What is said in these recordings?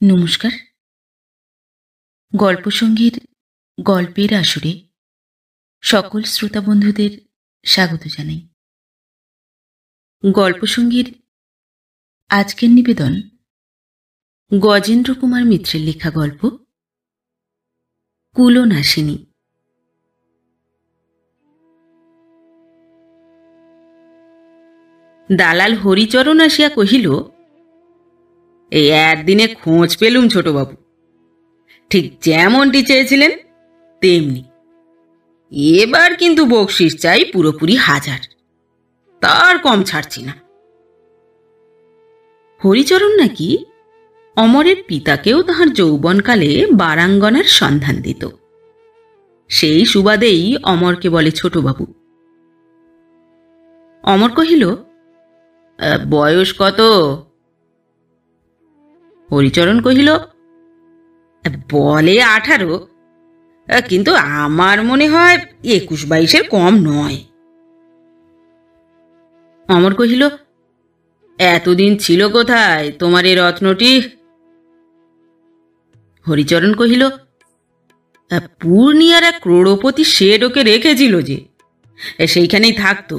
নমস্কার। গল্পসঙ্গীর গল্পের আসরে সকল শ্রোতা বন্ধুদের স্বাগত জানাই। গল্পসঙ্গীর আজকের নিবেদন গজেন্দ্র কুমার মিত্রের লেখা গল্প কুলনাশিনী। দালাল হরিচরণ আসিয়া কহিল, এই একদিনে খোঁজ পেলুম ছোটবাবু, ঠিক যেমনটি চেয়েছিলেন তেমনি। এবার কিন্তু বকশিস চাই পুরোপুরি 1000, তার কম ছাড়ছি না। হরিচরণ নাকি অমরের পিতাকেও তাহার যৌবনকালে বারাঙ্গনার সন্ধান দিত। সেই সুবাদেই অমরকে বলে ছোটবাবু। অমর কহিল, বয়স কত? হরিচরণ কহিল, বলে 18, কিন্তু আমার মনে হয় 21-22-এর কম নয়। অমর কহিল, এতদিন ছিল কোথায় তোমার এ রত্নটি? হরিচরণ কহিল, পূর্ণিয়ার এক ক্রোড়পতি শেঠ ওকে রেখেছিল যে, সেইখানেই থাকতো।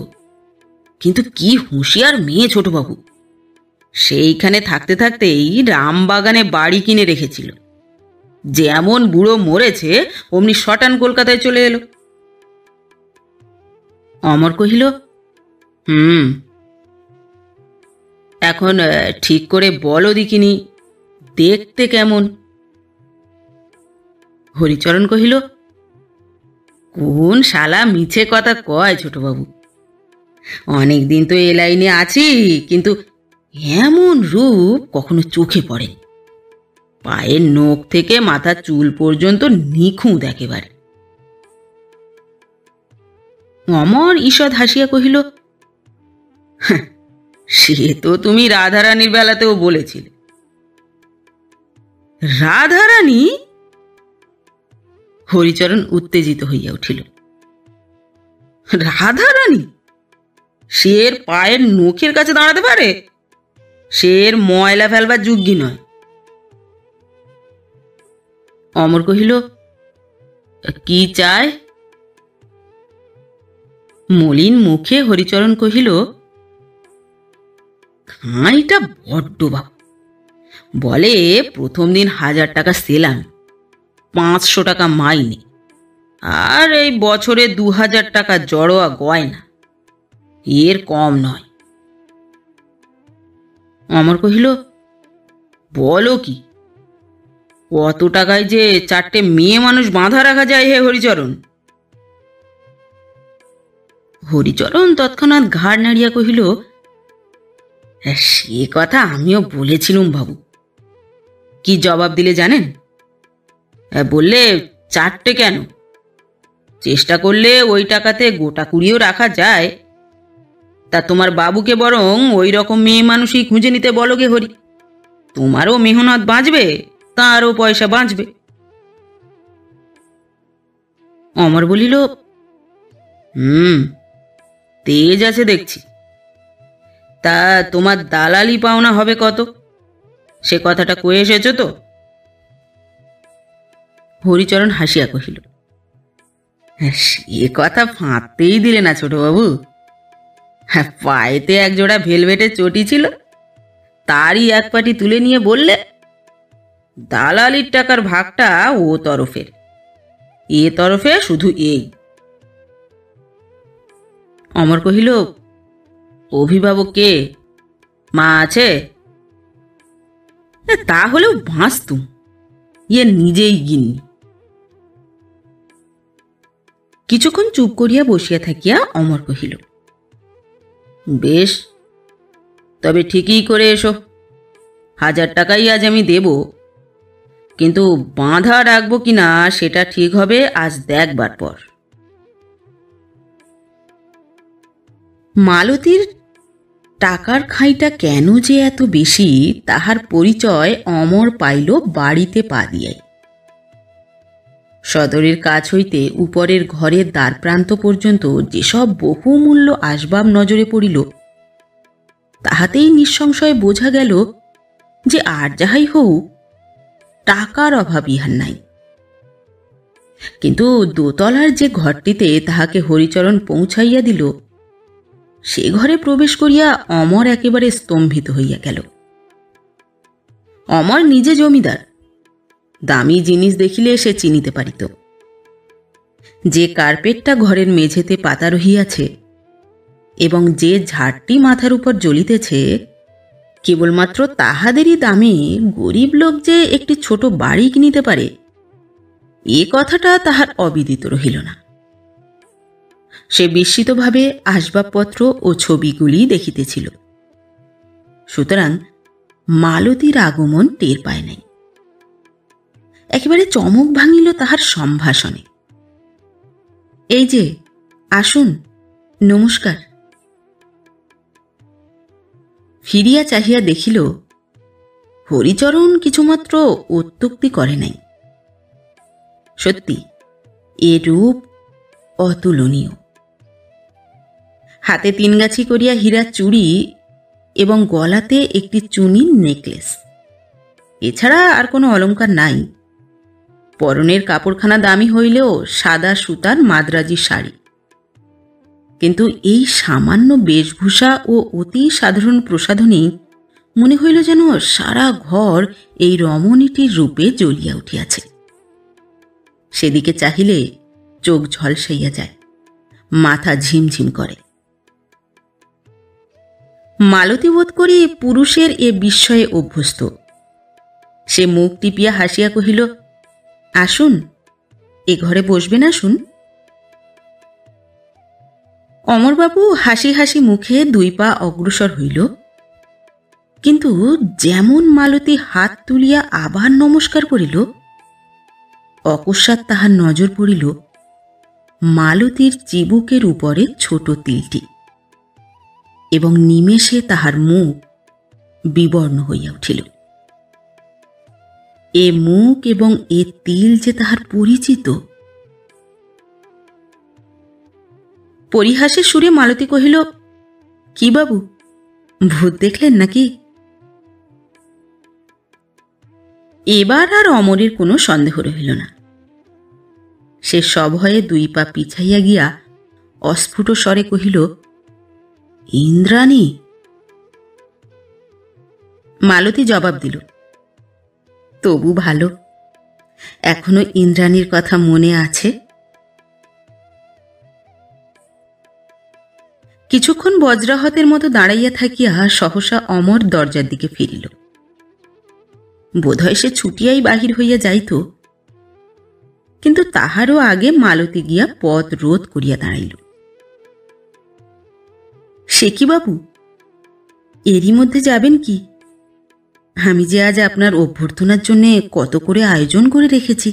কিন্তু কি হুঁশিয়ার মেয়ে ছোটবাবু, সেইখানে থাকতে থাকতেই রামবাগানে বাড়ি কিনে রেখেছিল। যেমন বুড়ো মরেছে অমনি শটান কলকাতায় চলে এলো। অমর কহিল, এখন ঠিক করে বলো দেখিনি, দেখতে কেমন? হরিচরণ কহিল, কোন শালা মিছে কথা কয় ছোটবাবু, অনেকদিন তো এ লাইনে আছি, কিন্তু এমন রূপ কখনো চোখে পড়ে। পায়ের নখ থেকে মাথার চুল পর্যন্ত নিখুঁত একেবারে। অমর ঈষৎ হাসিয়া কহিল, সে তো তুমি রাধারানীর বেলাতেও বলেছিলে। রাধারানী? হরিচরণ উত্তেজিত হইয়া উঠিল। রাধারানী? সে এর পায়ের নখের কাছে দাঁড়াতে পারে? সে এর ময়লা ফেলবার যোগ্যী নয়। অমর কহিল, কি চায়? মলিন মুখে হরিচরণ কহিল, খাঁইটা বড্ড বাবু। বলে প্রথম দিন 1000 টাকা সেলাম, 500 টাকা মাইনে, আর এই বছরে 2000 টাকা জড়োয়া গয়না, এর কম নয়। অমর কহিল, বলো কি, কত টাকায় যে 4টে মেয়ে মানুষ বাঁধা রাখা যায় হে হরিচরণ? হরিচরণ তৎক্ষণাৎ ঘাড় নাড়িয়া কহিল, সে কথা আমিও বলেছিলুম বাবু। কি জবাব দিলে জানেন? বললে 4টে কেন, চেষ্টা করলে ওই টাকাতে গোটা 20ও রাখা যায়। তা তোমার বাবুকে বরং ওই রকম মেয়ে মানুষই খুঁজে নিতে বলো গে হরি, তোমারও মেহনত বাঁচবে, তারও পয়সা বাঁচবে। অমর বলিল, তেজ আছে দেখছি। তা তোমার দালালি পাওনা হবে কত, সে কথাটা কয়ে এসেছ তো? হরিচরণ হাসিয়া কহিল, সে কথা ফাঁদতেই দিলে না ছোটবাবু। পায়েতে একজোড়া ভেলভেটের চটি ছিল, তারই এক পাটি তুলে নিয়ে বললে, দালালির টাকার ভাগটা ও তরফের, এ তরফে শুধু এই। অমর কহিল, অভিভাবক কে? মা আছে? তাহলেও বাঁচতুম, ইয়ে নিজেই গিন্নি। কিছুক্ষণ চুপ করিয়া বসিয়া থাকিয়া অমর কহিল, বেশ, তবে ঠিকই করে এসো। 1000 টাকাই আজ আমি দেব, কিন্তু বাঁধা রাখবো কিনা সেটা ঠিক হবে আজ দেখবার পর। মালতীর টাকার খাঁইটা কেন যে এত বেশি, তাহার পরিচয় অমর পাইল বাড়িতে পা দিয়াই। সদরের কাছ হইতে উপরের ঘরের দ্বারপ্রান্ত পর্যন্ত যেসব বহুমূল্য আসবাব নজরে পড়িল, তাহাতেই নিঃসংশয়ে বোঝা গেল যে আর যাহাই হোক টাকার অভাব ইহার নাই। কিন্তু দোতলার যে ঘরটিতে তাহাকে হরিচরণ পৌঁছাইয়া দিল, সে ঘরে প্রবেশ করিয়া অমর একেবারে স্তম্ভিত হইয়া গেল। অমর নিজে জমিদার, দামি জিনিস দেখিলে সে চিনিতে পারিত। যে কার্পেটটা ঘরের মেঝেতে পাতা রহিয়াছে এবং যে ঝাড়টি মাথার উপর জ্বলিতেছে, কেবলমাত্র তাহাদেরই দামে গরিব লোক যে একটি ছোট বাড়ি কিনিতে পারে, এ কথাটা তাহার অবিদিত রহিল না। সে বিস্মিতভাবে আসবাবপত্র ও ছবিগুলি দেখিতেছিল, সুতরাং মালতীর আগমন টের পায় নাই। একেবারে চমক ভাঙিল তাহার সম্ভাষণে। এই যে, আসুন, নমস্কার। ফিরিয়া চাহিয়া দেখিল হরিচরণ কিছুমাত্র অত্যুক্তি করে নাই। সত্যি এ রূপ অতুলনীয়। হাতে 3 গাছি করিয়া হীরার চুড়ি এবং গলাতে একটি চুনির নেকলেস, এছাড়া আর কোনো অলংকার নাই। পরনের কাপড়খানা দামি হইলেও সাদা সুতার মাদ্রাজি শাড়ি, কিন্তু এই সামান্য বেশভূষা ও অতি সাধারণ প্রসাধনী মনে হইল যেন সারা ঘর এই রমণীটির রূপে জ্বলিয়া উঠিয়াছে। সেদিকে চাহিলে চোখ ঝলসাইয়া যায়, মাথা ঝিমঝিম করে। মালতী বোধ করি পুরুষের এ বিস্ময়ে অভ্যস্ত। সে মুখ টিপিয়া হাসিয়া কহিল, আসুন, এ ঘরে বসবেন, আসুন। অমরবাবু হাসি হাসি মুখে 2 পা অগ্রসর হইল, কিন্তু যেমন মালতী হাত তুলিয়া আবার নমস্কার করিল, অকস্মাৎ তাহার নজর পড়িল মালতীর চিবুকের উপরে ছোট তিলটি, এবং নিমেষে তাহার মুখ বিবর্ণ হইয়া উঠিল। এ মুখ এবং এ তিল যে তাহার পরিচিত। পরিহাসের সুরে মালতী কহিল, কি বাবু, ভূত দেখলেন নাকি? এবার আর অমরের কোনো সন্দেহ রহিল না। সে সভয়ে 2 পা পিছাইয়া গিয়া অস্ফুট স্বরে কহিল, ইন্দ্রাণী। মালতী জবাব দিল, তবু ভালো, এখনো ইন্দ্রাণীর কথা মনে আছে। কিছুক্ষণ বজ্রাহতের মতো দাঁড়াইয়া থাকিয়া সহসা অমর দরজার দিকে ফিরিল। বোধহয় সে ছুটিয়াই বাহির হইয়া যাইত, কিন্তু তাহারও আগে মালতী গিয়া পথ রোধ করিয়া দাঁড়াইল। সে কি বাবু, এরই মধ্যে যাবেন কি? আমি যে আজ আপনার অভ্যর্থনার জন্য কত করে আয়োজন করে রেখেছি।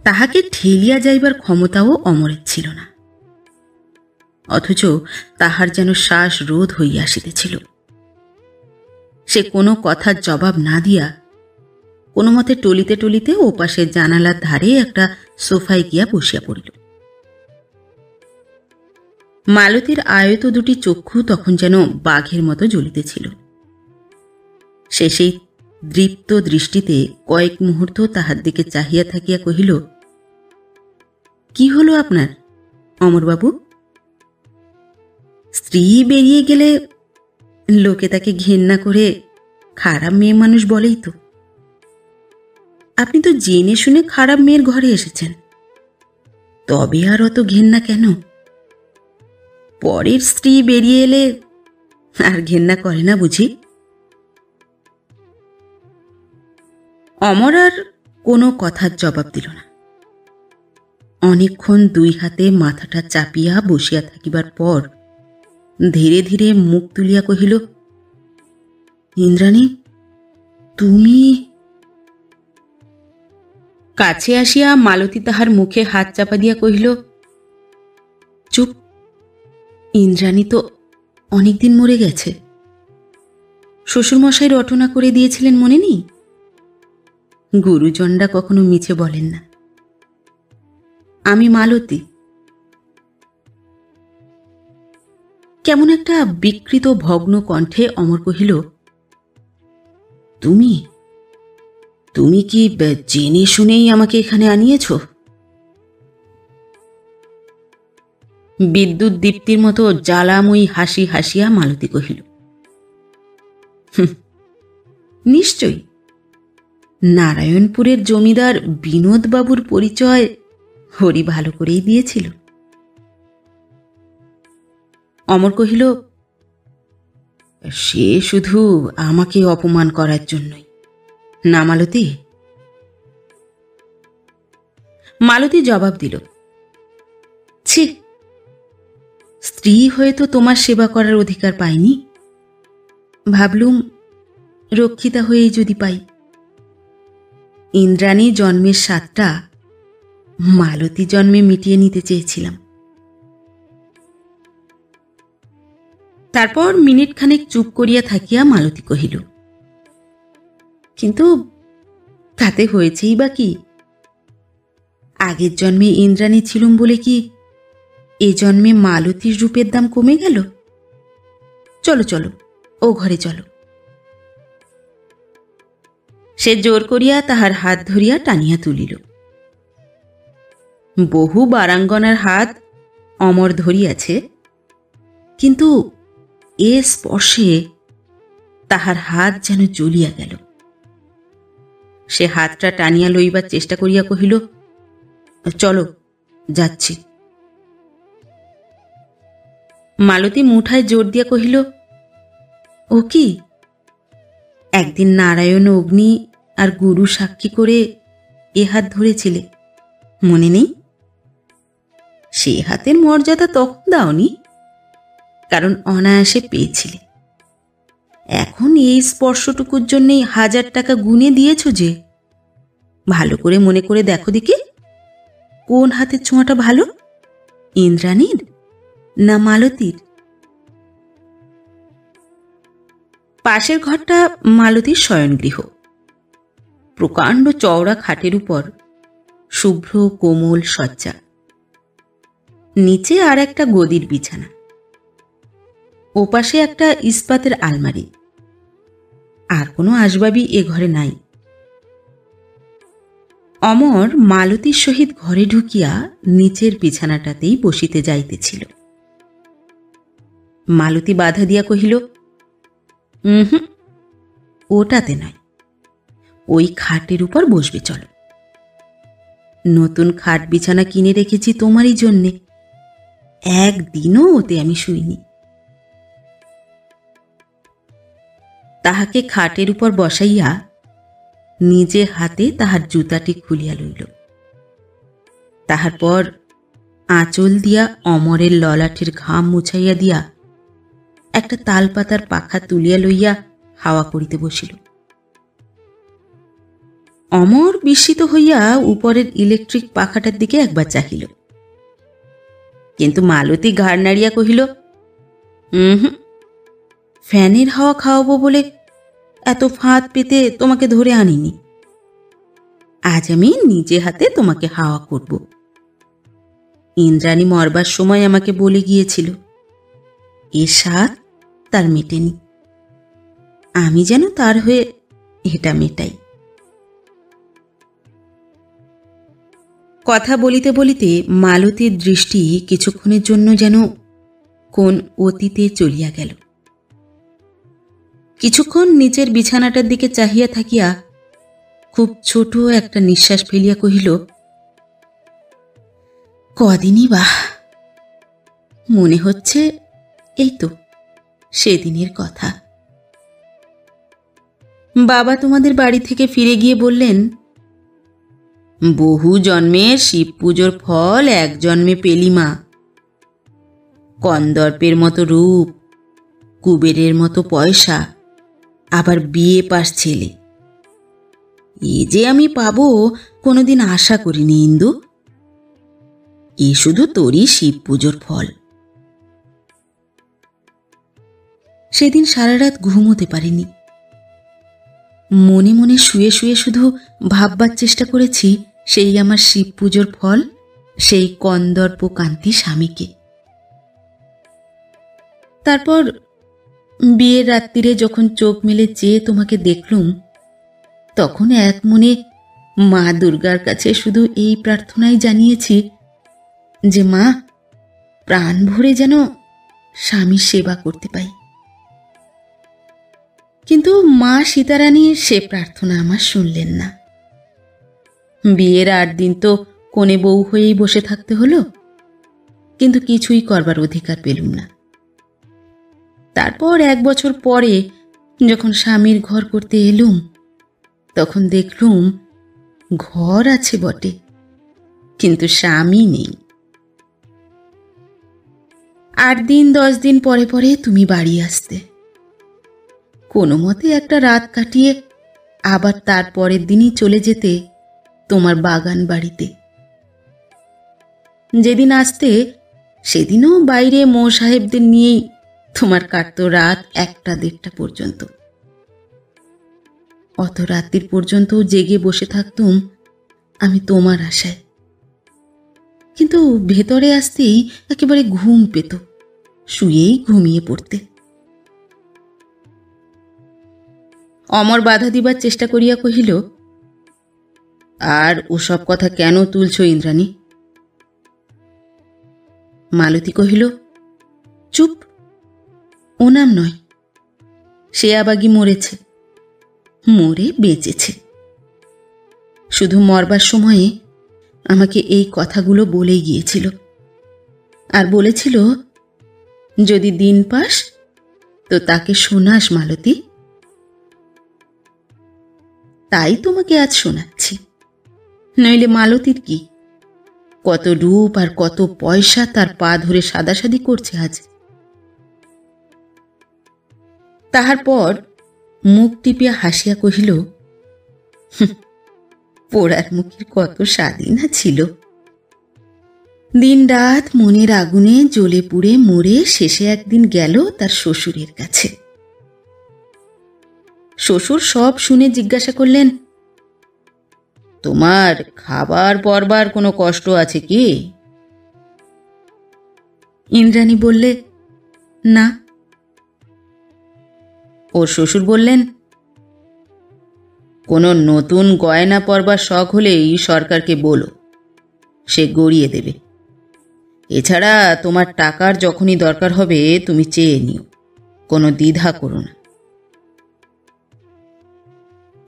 তাহাকে ঠেলিয়া যাইবার ক্ষমতাও অমরের ছিল না, অথচ তাহার যেন শ্বাস রোধ হইয়া আসিতেছিল। সে কোনো কথার জবাব না দিয়া কোনো মতে টলিতে টলিতে ওপাশের জানালার ধারে একটা সোফায় গিয়া বসিয়া পড়িল। মালতীর আয়ত 2টি চক্ষু তখন যেন বাঘের মতো জ্বলিতেছিল। সে সেই দৃপ্ত দৃষ্টিতে কয়েক মুহূর্ত তাহার দিকে চাহিয়া থাকিয়া কহিল, কি হলো আপনার, অমরবাবু? স্ত্রী বেরিয়ে গেলে লোকে তাকে ঘেন্না করে খারাপ মেয়ে মানুষ বলেই তো। আপনি তো জেনে শুনে খারাপ মেয়ের ঘরে এসেছেন, তবে আর অত ঘেন্না কেন? পরের স্ত্রী বেরিয়ে এলে আর ঘেন্না করে না বুঝি? অমর আর কোনো কথার জবাব দিল না। অনেকক্ষণ 2 হাতে মাথাটা চাপিয়া বসিয়া থাকিবার পর ধীরে ধীরে মুখ তুলিয়া কহিল, ইন্দ্রাণী, তুমি? কাছে আসিয়া মালতী তাহার মুখে হাত চাপা দিয়া কহিল, চুপ, ইন্দ্রাণী তো অনেকদিন মরে গেছে। শ্বশুরমশাই রটনা করে দিয়েছিলেন, মনে নেই? গুরুজনরা কখনো মিছে বলেন না। আমি মালতী। কেমন একটা বিকৃত ভগ্ন কণ্ঠে অমর কহিল, তুমি তুমি কি জেনে শুনেই আমাকে এখানে আনিয়েছ? বিদ্যুৎ দীপ্তির মতো জ্বালাময়ী হাসি হাসিয়া মালতী কহিল, নিশ্চয়ই। নারায়ণপুরের জমিদার বিনোদবাবুর পরিচয় হরি ভালো করেই দিয়েছিল। অমর কহিল, সে শুধু আমাকে অপমান করার জন্যই না মালতী? মালতী জবাব দিল, ছি, স্ত্রী হয়ে তো তোমার সেবা করার অধিকার পাইনি। ভাবলুম রক্ষিতা হয়েই যদি পাই। ইন্দ্রাণী জন্মের স্বাদটা মালতী জন্মে মিটিয়ে নিতে চেয়েছিলাম। তারপর মিনিট খানেক চুপ করিয়া থাকিয়া মালতী কহিল, কিন্তু তাতে হয়েছেই বা কি? আগের জন্মে ইন্দ্রাণী ছিলুম বলে কি এ জন্মে মালতীর রূপের দাম কমে গেল? চলো চলো, ও ঘরে চলো। সে জোর করিয়া তাহার হাত ধরিয়া টানিয়া তুলিল। বহু বারাঙ্গনার হাত অমর ধরিয়াছে, কিন্তু এ স্পর্শে তাহার হাত যেন জ্বলিয়া গেল। সে হাতটা টানিয়া লইবার চেষ্টা করিয়া কহিল, চলো, যাচ্ছি। মালতী মুঠায় জোর দিয়া কহিল, ও কি? একদিন নারায়ণ অগ্নি আর গুরু সাক্ষী করে এ হাত ধরেছিলে, মনে নেই? সে হাতের মর্যাদা তখন দাওনি, কারণ অনায়াসে পেয়েছিলে। এখন এই স্পর্শটুকুর জন্যই 1000 টাকা গুনে দিয়েছ যে। ভালো করে মনে করে দেখো দেখি, কোন হাতের ছোঁয়াটা ভালো, ইন্দ্রাণীর না মালতীর? পাশের ঘরটা মালতীর শয়নগৃহ। প্রকাণ্ড চওড়া খাটের উপর শুভ্র কোমল শয্যা, নিচে আর একটা গদির বিছানা, ওপাশে একটা ইস্পাতের আলমারি। আর কোনো আসবাবই এ ঘরে নাই। অমর মালতীর সহিত ঘরে ঢুকিয়া নিচের বিছানাটাতেই বসিতে যাইতেছিল। মালতী বাধা দিয়া কহিল, ওটাতে নয়, ওই খাটের উপর বসবে, চলো। নতুন খাট বিছানা কিনে রেখেছি তোমারই জন্যে, একদিনও ওতে আমি শুইনি। তাহাকে খাটের উপর বসাইয়া নিজে হাতে তাহার জুতাটি খুলিয়া লইল। তাহার পর আঁচল দিয়া অমরের ললাটের ঘাম মুছাইয়া দিয়া একটা তালপাতার পাখা তুলিয়া লইয়া হাওয়া করিতে বসিল। অমর বিস্মিত হইয়া উপরের ইলেকট্রিক পাখাটার দিকে একবার চাহিল, কিন্তু মালতী ঘাড় নাড়িয়া কহিল, ফ্যানের হাওয়া খাওয়াবো বলে এত ফাঁদ পেতে তোমাকে ধরে আনিনি। আজ আমি নিজে হাতে তোমাকে হাওয়া করব। ইন্দ্রাণী মরবার সময় আমাকে বলে গিয়েছিল, এ স্বাদ তার মেটেনি, আমি যেন তার হয়ে এটা মেটাই। কথা বলিতে বলিতে মালতীর দৃষ্টি কিছুক্ষণের জন্য যেন কোন অতীতে চলিয়া গেল। কিছুক্ষণ নিচের বিছানাটার দিকে চাহিয়া থাকিয়া খুব ছোট একটা নিঃশ্বাস ফেলিয়া কহিল, কদিনই বা, মনে হচ্ছে এই তো সেদিনের কথা। বাবা তোমাদের বাড়ি থেকে ফিরে গিয়ে বললেন, বহু জন্মের শিব পুজোর ফল এক জন্মে পেলি মা। কন্দর্পের মতো রূপ, কুবেরের মতো পয়সা, আবার বিয়ে পাস ছেলে, এ যে আমি পাবো কোনোদিন আশা করিনি ইন্দু। এ শুধু তোরই শিব পুজোর ফল। সেদিন সারা রাত ঘুমোতে পারিনি। মনে মনে শুয়ে শুয়ে শুধু ভাববার চেষ্টা করেছি সেই আমার শিব পুজোর ফল, সেই কন্দর্প কান্তি স্বামীকে। তারপর বিয়ের রাত্রিরে যখন চোখ মেলে চেয়ে তোমাকে দেখলুম, তখন এক মনে মা দুর্গার কাছে শুধু এই প্রার্থনাই জানিয়েছি যে মা, প্রাণ ভরে যেন স্বামীর সেবা করতে পাই। কিন্তু মা সীতারানী সে প্রার্থনা আমার শুনলেন না। বিয়ের 8 দিন তো কোণে বউ হয়েই বসে থাকতে হলো, কিন্তু কিছুই করবার অধিকার পেলুম না। তারপর 1 বছর পরে যখন স্বামীর ঘর করতে এলুম, তখন দেখলুম ঘর আছে বটে, কিন্তু স্বামী নেই। 8 দিন 10 দিন পরে পরে তুমি বাড়ি আসতে, কোনো মতে একটা রাত কাটিয়ে আবার তার পরের দিনই চলে যেতে তোমার বাগান বাড়িতে। যেদিন আসতে সেদিনও বাইরে মো সাহেবদের নিয়েই তোমার কাটত রাত 1টা-1:30টা পর্যন্ত। অত রাত্রির পর্যন্ত জেগে বসে থাকতুম আমি তোমার আশায়, কিন্তু ভেতরে আসতেই একেবারে ঘুম পেত, শুয়েই ঘুমিয়ে পড়তে। অমর বাধা দিবার চেষ্টা করিয়া কহিল, আর ওসব কথা কেন তুলছ ইন্দ্রাণী? মালতী কহিল, চুপ, ও নাম নয়, সে আবাগি মরেছে, মরে বেঁচেছে। শুধু মরবার সময়ে আমাকে এই কথাগুলো বলেই গিয়েছিল, আর বলেছিল যদি দিন পাস তো তাকে শোনাস মালতী। তাই তোমাকে আজ শোনাচ্ছি, নইলে মালতীর কি? কত রূপ আর কত পয়সা তার পা ধরে সাদাসাদি করছে আজ। তাহার পর মুখ টিপিয়া হাসিয়া কহিল, পোড়ার মুখের কত স্বাদীনা ছিল। দিন রাত মনের আগুনে জ্বলে পুড়ে মরে শেষে একদিন গেল তার শ্বশুরের কাছে। শ্বশুর সব শুনে জিজ্ঞাসা করলেন, তোমার খাবার পরবার কোনো কষ্ট আছে কি? ইন্দ্রাণী বললে, না। ওর শ্বশুর বললেন, কোনো নতুন গয়না পরবার শখ হলেই সরকারকে বলো, সে গড়িয়ে দেবে। এছাড়া তোমার টাকার যখনই দরকার হবে তুমি চেয়ে নিও, কোনো দ্বিধা করো না।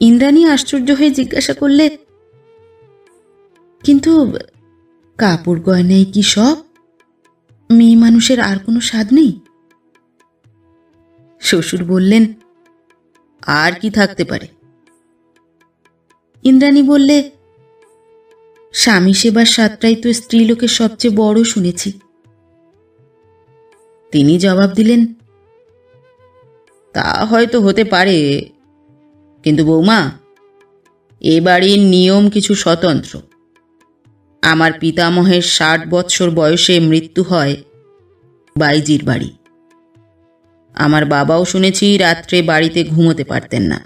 ইন্দ্রাণী আশ্চর্য হয়ে জিজ্ঞাসা করলে, কিন্তু কাপড় গয়নায় কি সব? মেয়ে মানুষের আর কোনো স্বাদ নেই? শ্বশুর বললেন, আর কি থাকতে পারে? ইন্দ্রাণী বললে, স্বামী সেবার স্বাদটাই তো স্ত্রীলোকের সবচেয়ে বড় শুনেছি। তিনি জবাব দিলেন, তা হয়তো হতে পারে, কিন্তু বৌমা, এ বাড়ির নিয়ম কিছু স্বতন্ত্র। আমার পিতামহের 60 বৎসর বয়সে মৃত্যু হয় বাইজির বাড়ি। আমার বাবাও শুনেছি রাত্রে বাড়িতে ঘুমোতে পারতেন না,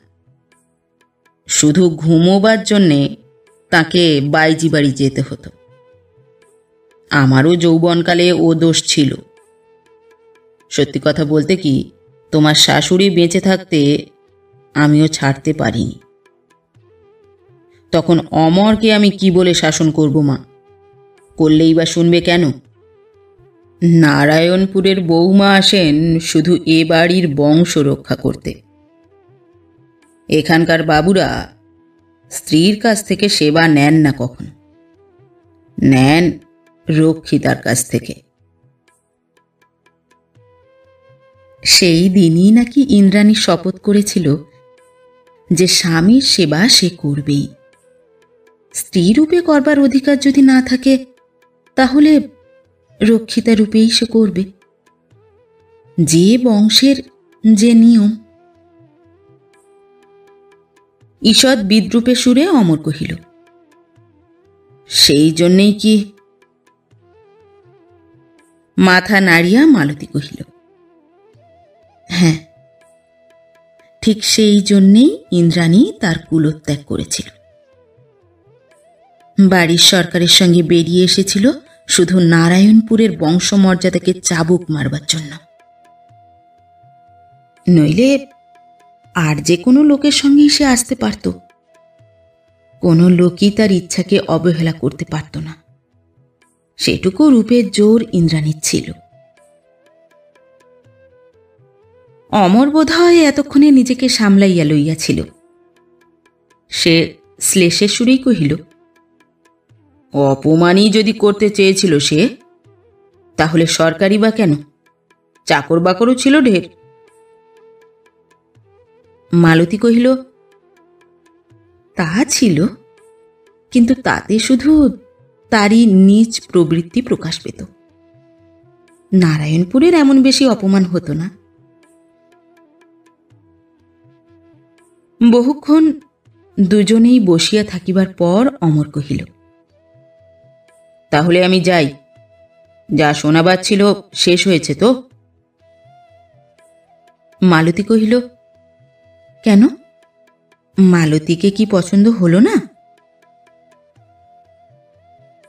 শুধু ঘুমোবার জন্যে তাকে বাইজি বাড়ি যেতে হতো। আমারও যৌবনকালে ও দোষ ছিল। সত্যি কথা বলতে কি, তোমার শাশুড়ি বেঁচে থাকতে আমিও ছাড়তে পারিনি। তখন অমরকে আমি কি বলে শাসন করব মা? করলেই বা শুনবে কেন? নারায়ণপুরের বৌমা আসেন শুধু এ বাড়ির বংশ রক্ষা করতে। এখানকার বাবুরা স্ত্রীর কাছ থেকে সেবা নেন না কখনো, নেন রক্ষিতার কাছ থেকে। সেই দিনই নাকি ইন্দ্রাণী শপথ করেছিল যে স্বামীর সেবা সে করবেই। স্ত্রী রূপে করবার অধিকার যদি না থাকে, তাহলে রক্ষিতা রূপেই সে করবে। যে বংশের যে নিয়ম। ঈষৎ বিদ্রূপে সুরে অমর কহিল, সেই জন্যেই কি? মাথা নাড়িয়া মালতী কহিল, হ্যাঁ, ঠিক সেই জন্যেই ইন্দ্রাণী তার কুলোত্যাগ করেছিল। বাড়ির সরকারের সঙ্গে বেরিয়ে এসেছিল শুধু নারায়ণপুরের বংশমর্যাদাকে চাবুক মারবার জন্য। নইলে আর যে কোনো লোকের সঙ্গেই সে আসতে পারত, কোনো লোকই তার ইচ্ছাকে অবহেলা করতে পারত না। সেটুকু রূপের জোর ইন্দ্রাণীর ছিল। অমর বোধহয় এতক্ষণে নিজেকে সামলাইয়া লইয়াছিল। সে শ্লেষের সুরেই কহিল, অপমানই যদি করতে চেয়েছিল সে, তাহলে সরকারি বা কেন? চাকর বাকরও ছিল ঢের। মালতী কহিল, তা ছিল, কিন্তু তাতে শুধু তারই নিজ প্রবৃত্তি প্রকাশ পেত। নারায়ণপুরের এমন বেশি অপমান হতো না। বহুক্ষণ দুজনেই বসিয়া থাকিবার পর অমর কহিল, তাহলে আমি যাই। যা শোনাবার ছিল শেষ হয়েছে তো? মালতী কহিল, কেন? মালতীকে কি পছন্দ হলো না?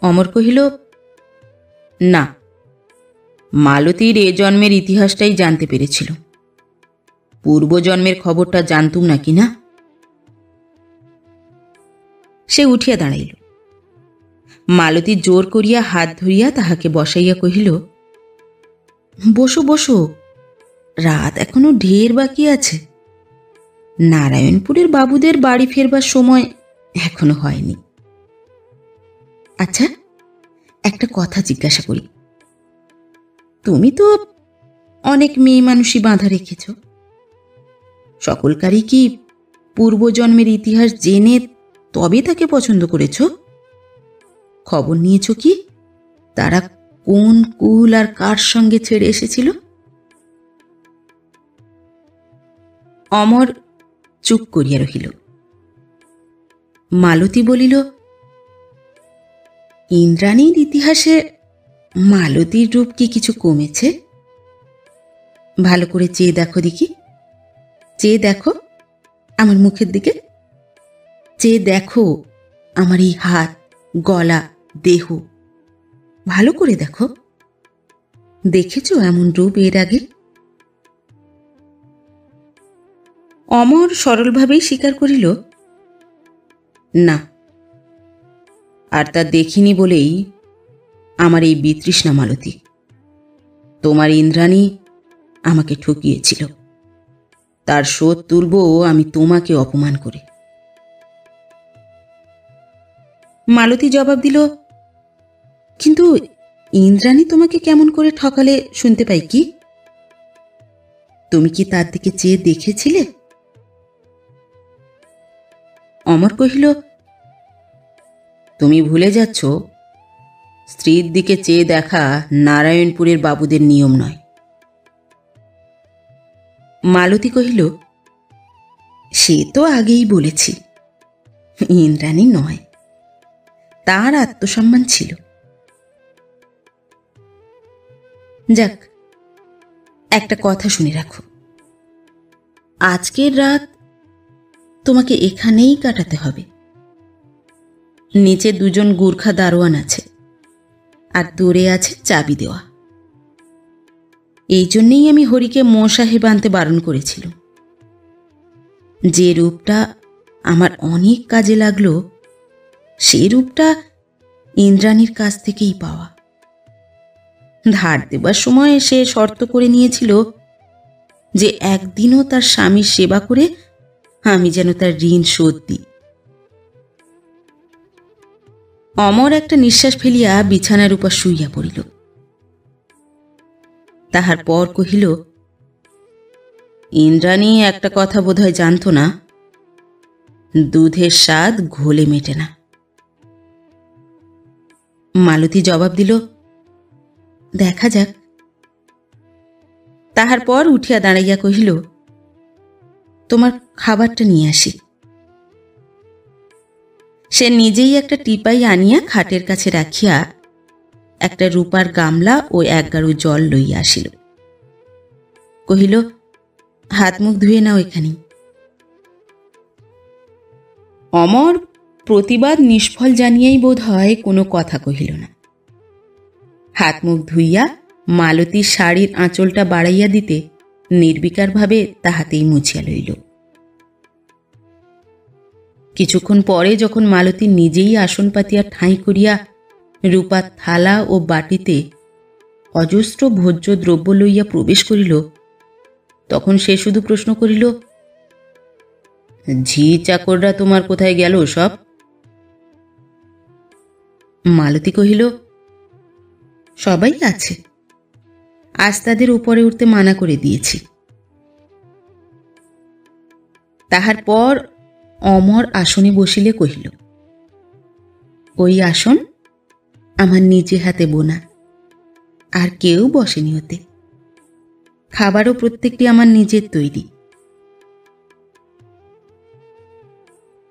অমর কহিল, না, মালতীর এ জন্মের ইতিহাসটাই জানতে পেরেছিল। পূর্বজন্মের খবরটা জানতুম না কি না। সে উঠিয়া দাঁড়াইল। মালতী জোর করিয়া হাত ধরিয়া তাহাকে বসাইয়া কহিল, বসো বসো, রাত এখনো ঢের বাকি আছে। নারায়ণপুরের বাবুদের বাড়ি ফেরবার সময় এখনো হয়নি। আচ্ছা, একটা কথা জিজ্ঞাসা করি। তুমি তো অনেক মেয়ে মানুষই বাঁধা রেখেছ। সকলকারই কি পূর্বজন্মের ইতিহাস জেনে তবে তাকে পছন্দ করেছ? খবর নিয়েছ কি তারা কোন কুল আর কার সঙ্গে ছেড়ে এসেছিল? অমর চুপ করিয়া রহিল। মালতী বলিল, ইন্দ্রাণীর ইতিহাসে মালতীর রূপ কি কিছু কমেছে? ভালো করে চেয়ে দেখো দেখি। চেয়ে দেখো আমার মুখের দিকে। চেয়ে দেখো আমার এই হাত, গলা, দেহ। ভালো করে দেখো। দেখেছ এমন রূপ এর আগে? অমর সরলভাবেই স্বীকার করিল, না। আর তা দেখিনি বলেই আমার এই বিতৃষ্ণা মালতী। তোমার ইন্দ্রাণী আমাকে ঠকিয়েছিল, তার শোধ তুলব আমি তোমাকে অপমান করে। মালতী জবাব দিল, কিন্তু ইন্দ্রাণী তোমাকে কেমন করে ঠকালে শুনতে পাই কি? তুমি কি তার দিকে চেয়ে দেখেছিলে? অমর কহিল, তুমি ভুলে যাচ্ছ, স্ত্রীর দিকে চেয়ে দেখা নারায়ণপুরের বাবুদের নিয়ম নয়। মালতী কহিল, সে তো আগেই বলেছি, ইন্দ্রাণী নয়, তার আত্মসম্মান ছিল। যাক, একটা কথা শুনে রাখো। আজকের রাত তোমাকে এখানেই কাটাতে হবে। নিচে দুজন গুর্খা দারোয়ান আছে, আর দূরে আছে চাবি দেওয়া। এই জন্যেই আমি হরিকে মো সাহেব আনতে বারণ করেছিল। যে রূপটা আমার অনেক কাজে লাগলো, সেই রূপটা ইন্দ্রাণীর কাছ থেকেই পাওয়া। ধার দেবার সময় সে শর্ত করে নিয়েছিল যে একদিনও তার স্বামীর সেবা করে আমি যেন তার ঋণ শোধ দিই। অমর একটা নিঃশ্বাস ফেলিয়া বিছানার উপর শুইয়া পড়িল। তাহার পর কহিল, ইন্দ্রাণী একটা কথা বোধহয় জানত না, দুধের স্বাদ ঘোলে মেটে না। মালতী জবাব দিল, দেখা যাক। তাহার পর উঠিয়া দাঁড়াইয়া কহিল, তোমার খাবারটা নিয়ে আসি। সে নিজেই একটা টিপাই আনিয়া খাটের কাছে রাখিয়া একটা রূপার গামলা ও এক গাড়ু জল লইয়া আসিল। কহিল, হাত মুখ ধুয়ে নাও এখানে। অমর প্রতিবাদ নিষ্ফল জানিয়াই বোধ হয় কোনো কথা কহিল না। হাত মুখ ধুইয়া মালতীর শাড়ির আঁচলটা বাড়াইয়া দিতে নির্বিকারভাবে তাহাতেই মুছিয়া লইল। কিছুক্ষণ পরে যখন মালতী নিজেই আসন পাতিয়া ঠাঁই করিয়া রূপার থালা ও বাটিতে অজস্র ভোজ্য দ্রব্য লইয়া প্রবেশ করিল, তখন সে শুধু প্রশ্ন করিল, ঝি চাকররা তোমার কোথায় গেল সব? মালতী কহিল, সবাই আছে, আজ তাদের উপরে উঠতে মানা করে দিয়েছি। তাহার পর অমর আসনে বসিলে কহিল, ওই আসন আমার নিজে হাতে বোনা, আর কেউ বসেনি ওতে। খাবারও প্রত্যেকটি আমার নিজের তৈরি।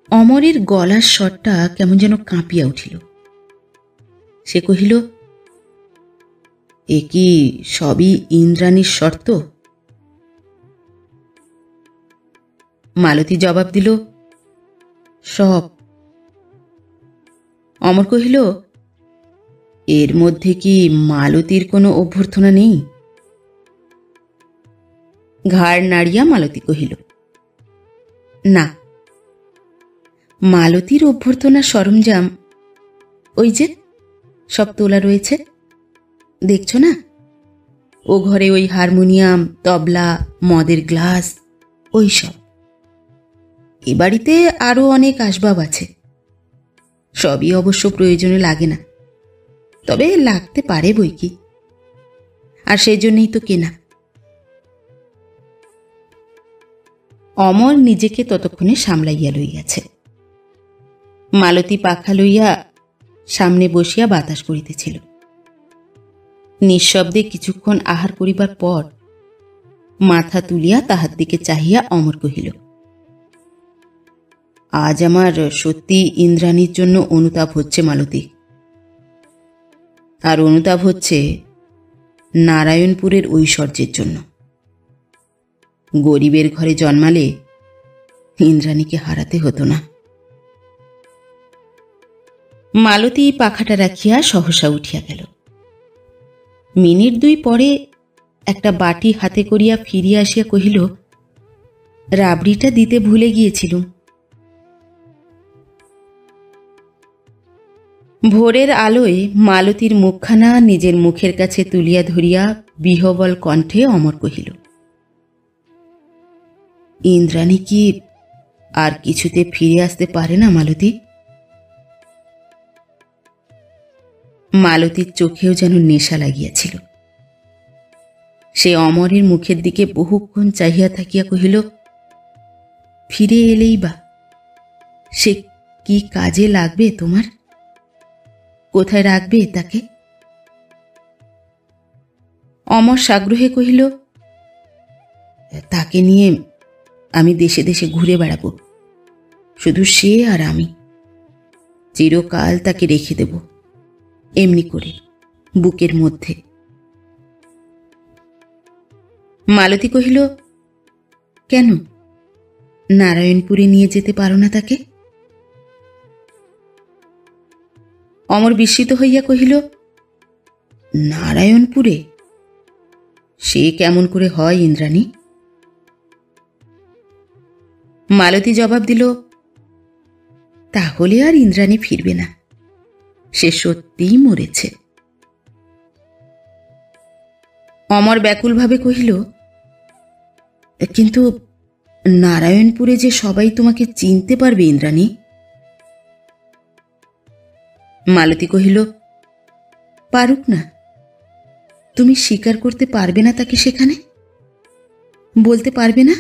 অমরের গলার স্বরটা কেমন যেন কাঁপিয়া উঠিল। সে কহিল, এ কি সবই ইন্দ্রাণীর শর্ত? মালতী জবাব দিল, সব। অমর কহিল, এর মধ্যে কি মালতীর কোনো অভ্যর্থনা নেই? ঘাড় নাড়িয়া মালতী কহিল, না। মালতীর অভ্যর্থনার সরঞ্জাম ওই যে সব তোলা রয়েছে, দেখছ না? ও ঘরে ওই হারমোনিয়াম, তবলা, মদের গ্লাস, ওই সব। এ বাড়িতে আরও অনেক আসবাব আছে, সবই অবশ্য প্রয়োজনে লাগে না, তবে লাগতে পারে বই কি, আর সেই জন্যই তো কেনা। অমর নিজেকে ততক্ষণে সামলাইয়া লইয়াছে। মালতী পাখা লইয়া সামনে বসিয়া বাতাস করিতেছিল। নিঃশব্দে কিছুক্ষণ আহার করিবার পর মাথা তুলিয়া তাহার দিকে চাহিয়া অমর কহিল, আজ আমার সত্যি ইন্দ্রাণীর জন্য অনুতাপ হচ্ছে মালতী, আর অনুতাপ হচ্ছে নারায়ণপুরের ঐশ্বর্যের জন্য। গরিবের ঘরে জন্মালে ইন্দ্রাণীকে হারাতে হতো না। মালতী পাখাটা রাখিয়া সহসা উঠিয়া গেল। মিনিট দুই পরে একটা বাটি হাতে করিয়া ফিরিয়া আসিয়া কহিল, রাবড়িটা দিতে ভুলে গিয়েছিলুম। ভোরের আলোয় মালতীর মুখখানা নিজের মুখের কাছে তুলিয়া ধরিয়া বিহবল কণ্ঠে অমর কহিল, ইন্দ্রাণী কি আর কিছুতে ফিরে আসতে পারে না মালতী? মালতীর চোখেও যেন নেশা লাগিয়াছিল। সে অমরের মুখের দিকে বহুক্ষণ চাহিয়া থাকিয়া কহিল, ফিরে এলেই বা সে কি কাজে লাগবে তোমার? কোথায় রাখবে তাকে? অমর সাগ্রহে কহিল, তাকে নিয়ে আমি দেশে দেশে ঘুরে বেড়াব, শুধু সে আর আমি। চিরকাল তাকে রেখে দেব এমনি করে বুকের মধ্যে। মালতী কহিল, কেন নারায়ণপুরে নিয়ে যেতে পারো না তাকে? অমর বিস্মিত হইয়া কহিল, নারায়ণপুরে? সে কেমন করে হয় ইন্দ্রাণী? মালতী জবাব দিল, তাহলে আর ইন্দ্রাণী ফিরবে না, সে সত্যিই মরেছে। অমর ব্যাকুলভাবে কহিল, কিন্তু নারায়ণপুরে যে সবাই তোমাকে চিনতে পারবে ইন্দ্রাণী। মালতী কহিল, পারুক না, তুমি স্বীকার করতে পারবে না তাকে সেখানে? বলতে পারবে না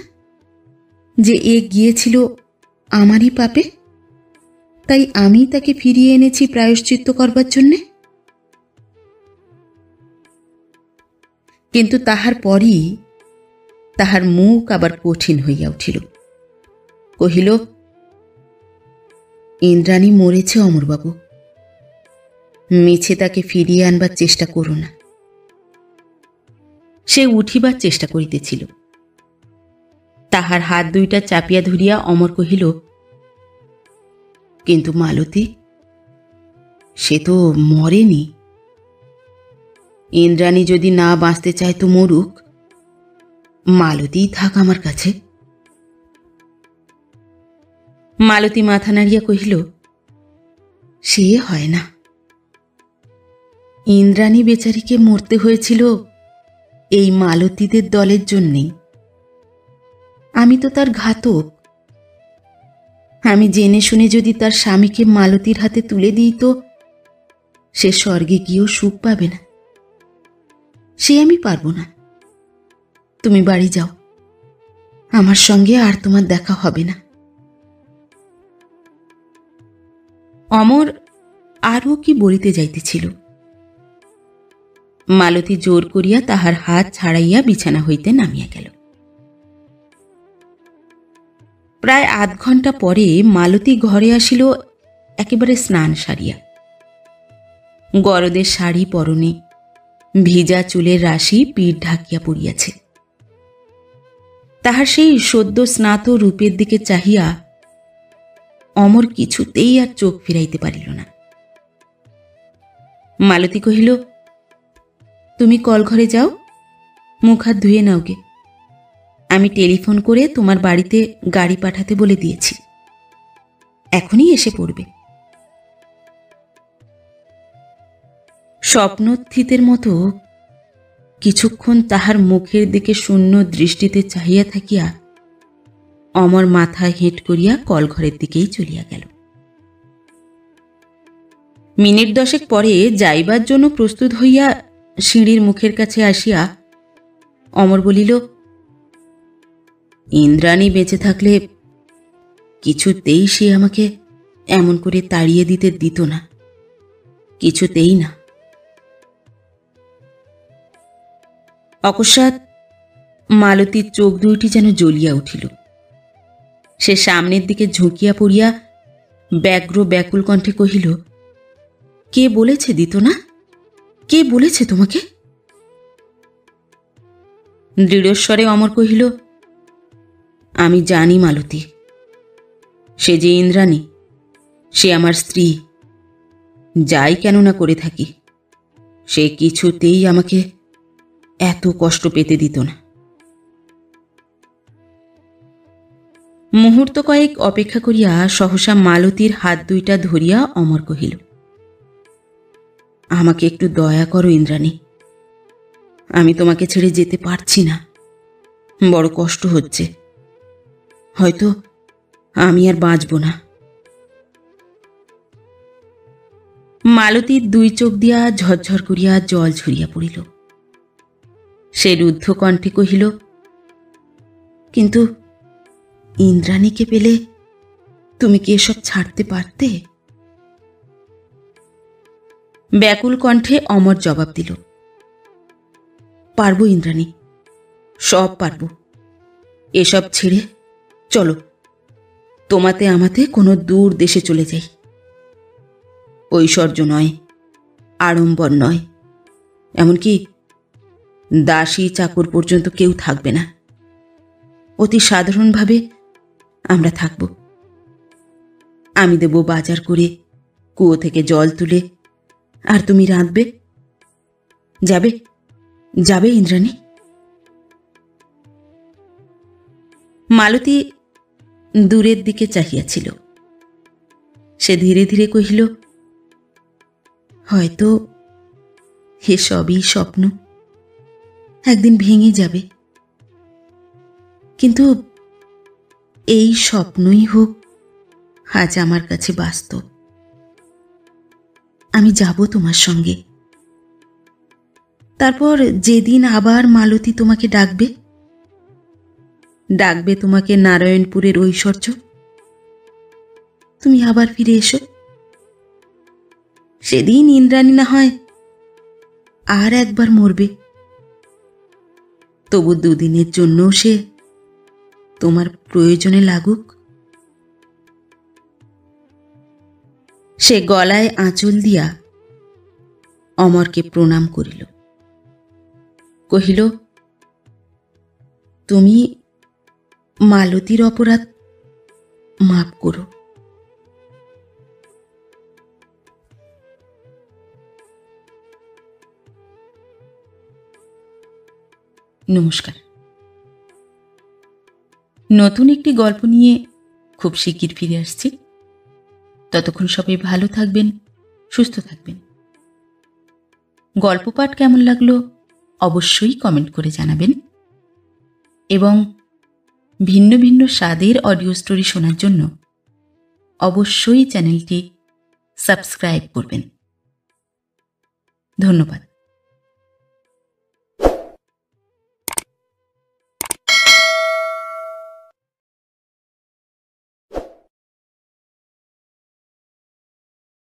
যে এ গিয়েছিল আমারই পাপে, তাই আমি তাকে ফিরিয়ে এনেছি প্রায়শ্চিত্ত করবার জন্যে? কিন্তু তাহার পরই তাহার মুখ আবার কঠিন হইয়া উঠিল। কহিল, ইন্দ্রাণী মরেছে অমরবাবু, মিছে তাকে ফিরিয়ে আনবার চেষ্টা করো না। সে উঠিবার চেষ্টা করিতেছিল। তাহার হাত দুইটা চাপিয়া ধরিয়া অমর কহিল, কিন্তু মালতী, সে তো মরেনি। ইন্দ্রাণী যদি না বাঁচতে চায় তো মরুক, মালতীই থাক আমার কাছে। মালতী মাথা নাড়িয়া কহিল, সে হয় না। ইন্দ্রাণী বেচারিকে মরতে হয়েছিল এই মালতীদের দলের জন্যেই। আমি তো তার ঘাতক। আমি জেনে শুনে যদি তার স্বামীকে মালতীর হাতে তুলে দিই তো সে স্বর্গে গিয়েও সুখ পাবে না। সে আমি পারবো না। তুমি বাড়ি যাও, আমার সঙ্গে আর তোমার দেখা হবে না। অমর আরও কি বলিতে যাইতেছিল, মালতী জোর করিয়া তাহার হাত ছাড়াইয়া বিছানা হইতে নামিয়া গেল। প্রায় আধ ঘণ্টা পরে মালতী ঘরে আসিল, একেবারে স্নান সারিয়া। গরদের শাড়ি পরনে, ভিজা চুলের রাশি পিঠ ঢাকিয়া পড়িয়াছে। তাহার সেই সদ্য স্নাত রূপের দিকে চাহিয়া অমর কিছুতেই আর চোখ ফিরাইতে পারিল না। মালতী কহিল, তুমি কলঘরে যাও, মুখ হাত ধুয়ে নাও গে। আমি টেলিফোন করে তোমার বাড়িতে গাড়ি পাঠাতে বলে দিয়েছি, এখনই এসে পড়বে। স্বপ্নস্থিতের মতো কিছুক্ষণ তাহার মুখের দিকে শূন্য দৃষ্টিতে চাহিয়া থাকিয়া অমর মাথায় হেঁট করিয়া কলঘরের দিকেই চলিয়া গেল। মিনিট 10 পরে যাইবার জন্য প্রস্তুত হইয়া সিঁড়ির মুখের কাছে আসিয়া অমর বলিল, ইন্দ্রাণী বেঁচে থাকলে কিছুতেই সে আমাকে এমন করে তাড়িয়ে দিতে দিত না, কিছুতেই না। অকস্মাৎ মালতীর চোখ দুইটি যেন জ্বলিয়া উঠিল। সে সামনের দিকে ঝুঁকিয়া পড়িয়া ব্যগ্র ব্যাকুল কণ্ঠে কহিল, কে বলেছে দিত না? কে বলেছে তোমাকে? দৃঢ়স্বরে অমর কহিল, আমি জানি মালতী, সে যে ইন্দ্রাণী, সে আমার স্ত্রী। যাই কেন না করে থাকি, সে কিছুতেই আমাকে এত কষ্ট পেতে দিত না। মুহূর্ত কয়েক অপেক্ষা করিয়া সহসা মালতীর হাত দুইটা ধরিয়া অমর কহিল, আমাকে একটু দয়া করো ইন্দ্রাণী, আমি তোমাকে ছেড়ে যেতে পারছি না, বড় কষ্ট হচ্ছে, হয়তো আমি আর বাঁচব না। মালতীর দুই চোখ দিয়া ঝরঝর করিয়া জল ঝরিয়া পড়িল। সে রুদ্ধ কণ্ঠে কহিল, কিন্তু ইন্দ্রাণীকে পেলে তুমি কি এসব ছাড়তে পারতে? ব্যাকুল কণ্ঠে অমর জবাব দিল, পারবো ইন্দ্রাণী, সব পারবো। এসব ছেড়ে চলো, তোমাতে আমাতে কোনো দূর দেশে চলে যাই। ঐশ্বর্য নয়, আড়ম্বর নয়, এমনকি দাসী চাকর পর্যন্ত কেউ থাকবে না। অতি সাধারণভাবে আমরা থাকব। আমি দেব বাজার করে, কুয়ো থেকে জল তুলে, আর তুমি রাঁধবে। যাবে, যাবে ইন্দ্রাণী? মালতী দূরের দিকে চাহিয়াছিল। সে ধীরে ধীরে কহিল, হয়তো হে সবই স্বপ্ন, একদিন ভেঙে যাবে, কিন্তু এই স্বপ্নই হোক আজ আমার কাছে বাস্তব। আমি যাব তোমার সঙ্গে। তারপর যেদিন আবার মালতী তোমাকে ডাকবে, ডাকবে তোমাকে নারায়ণপুরের ঐশ্বর্য, তুমি আবার ফিরে এসো। সেদিন ইন্দ্রাণী না হয় আর একবার মরবে, তবু দুদিনের জন্য সে তোমার প্রয়োজনে লাগুক। সে গলায় আঁচল দিয়া অমরকে প্রণাম করিল, কহিল, তুমি মালতীর অপরাধ মাপ করো। নমস্কার। নতুন একটি গল্প নিয়ে খুব শিগগির ফিরে আসছি। ততক্ষণ সবাই ভালো থাকবেন, সুস্থ থাকবেন। গল্প পাঠ কেমন লাগলো অবশ্যই কমেন্ট করে জানাবেন এবং ভিন্ন ভিন্ন স্বাদের অডিও স্টোরি শোনার জন্য অবশ্যই চ্যানেলটি সাবস্ক্রাইব করবেন। ধন্যবাদ।